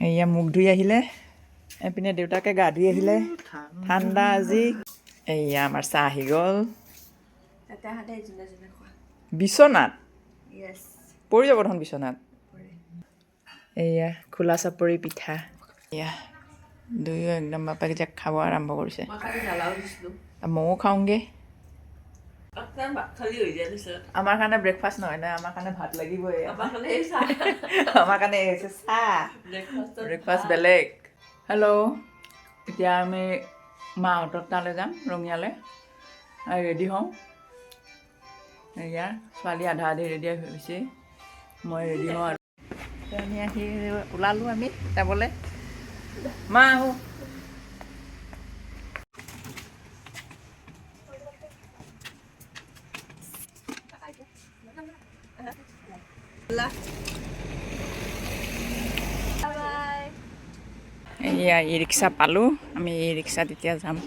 এয়া মুখ ধুই আহিলে এপিনে দেউতাকে গা ধুই আহিলে ঠাণ্ডা আজি এয়া আমাৰ চাহ আহি গ'ল বিচনাত পৰি যাব দেখোন বিচনাত এয়া খোলা চাপৰি পিঠা এয়া দুয়ো একদম বাপেকে যে খাব আৰম্ভ কৰিছে ময়ো খাওঁগৈ আমাৰ কাৰণে ব্ৰেকফাষ্ট নহয় না আমাৰ কাৰণে ভাত লাগিবই আমাৰ কাৰণে হৈছে চাহ ব্ৰেকফাষ্ট বেলেগ হেল্ল' এতিয়া আমি মাহঁতৰ তালৈ যাম ৰঙিয়ালৈ ৰেডি হওঁ এয়া ছোৱালী আধা আধি ৰেডি হৈছে মই ৰেডি হওঁ আৰু আমি আহি ওলালোঁ আমি যাবলৈ মা আহোঁ এয়া ই ৰিক্সা পালোঁ আমি এই ৰিক্সাত এতিয়া যাম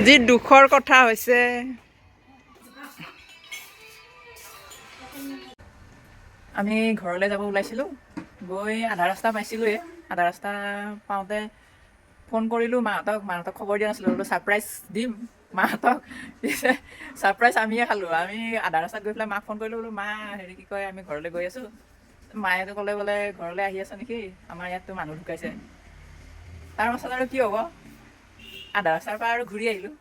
যি দুখৰ কথা হৈছে আমি ঘৰলৈ যাব ওলাইছিলোঁ গৈ আধা ৰাস্তা পাইছিলোঁৱে আধা ৰাস্তা পাওঁতে ফোন কৰিলোঁ মাহঁতক খবৰ দিয়া নাছিলোঁ বোলো ছাৰপ্ৰাইজ দিম মাহঁতক পিছে ছাৰপ্ৰাইজ আমিয়ে খালোঁ আমি আধা ৰাস্তাত গৈ পেলাই মাক ফোন কৰিলোঁ বোলো মা হেৰি কি কয় আমি ঘৰলৈ গৈ আছোঁ মায়েতো ক'লে বোলে ঘৰলৈ আহি আছ নেকি আমাৰ ইয়াততো মানুহ ঢুকাইছে তাৰপাছত আৰু কি হ'ব আধা ৰাস্তাৰ পৰা আৰু ঘূৰি আহিলোঁ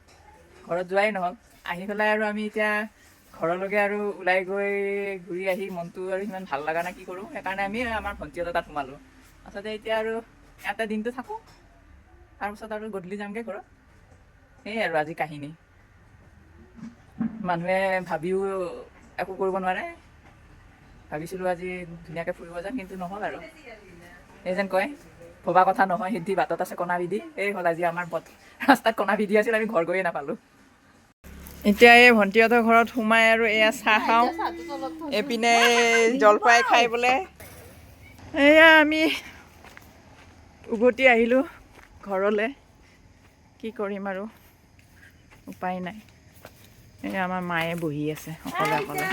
ঘৰত যোৱাই নহ'ল আহি পেলাই আৰু আমি এতিয়া ঘৰলৈকে আৰু ওলাই গৈ ঘূৰি আহি মনটো আৰু সিমান ভাল লগা নাই কি কৰোঁ সেইকাৰণে আমি আমাৰ ভণ্টিহঁতৰ তাত সোমালোঁ আচলতে এতিয়া আৰু ইয়াতে দিনটো থাকোঁ তাৰপিছত আৰু গধূলি যামগৈ ঘৰত সেয়াই আৰু আজি কাহিনী মানুহে ভাবিও একো কৰিব নোৱাৰে ভাবিছিলোঁ আজি ধুনীয়াকৈ ফুৰিব যাম কিন্তু নহ'ল আৰু এই যেন কয় ভবা কথা নহয় সিদ্ধি বাটত আছে কণা বিধি এই হ'ল আজি আমাৰ ৰাস্তাত কণা বিধি আছিল আমি ঘৰ গৈয়ে নাপালোঁ এতিয়া এই ভণ্টিহঁতৰ ঘৰত সোমাই আৰু এয়া চাহ খাওঁ এইপিনে জলপাই খাই বোলে এয়া আমি উভতি আহিলোঁ ঘৰলৈ কি কৰিম আৰু উপায় নাই এই আমাৰ মায়ে বহি আছে অকলে অকলে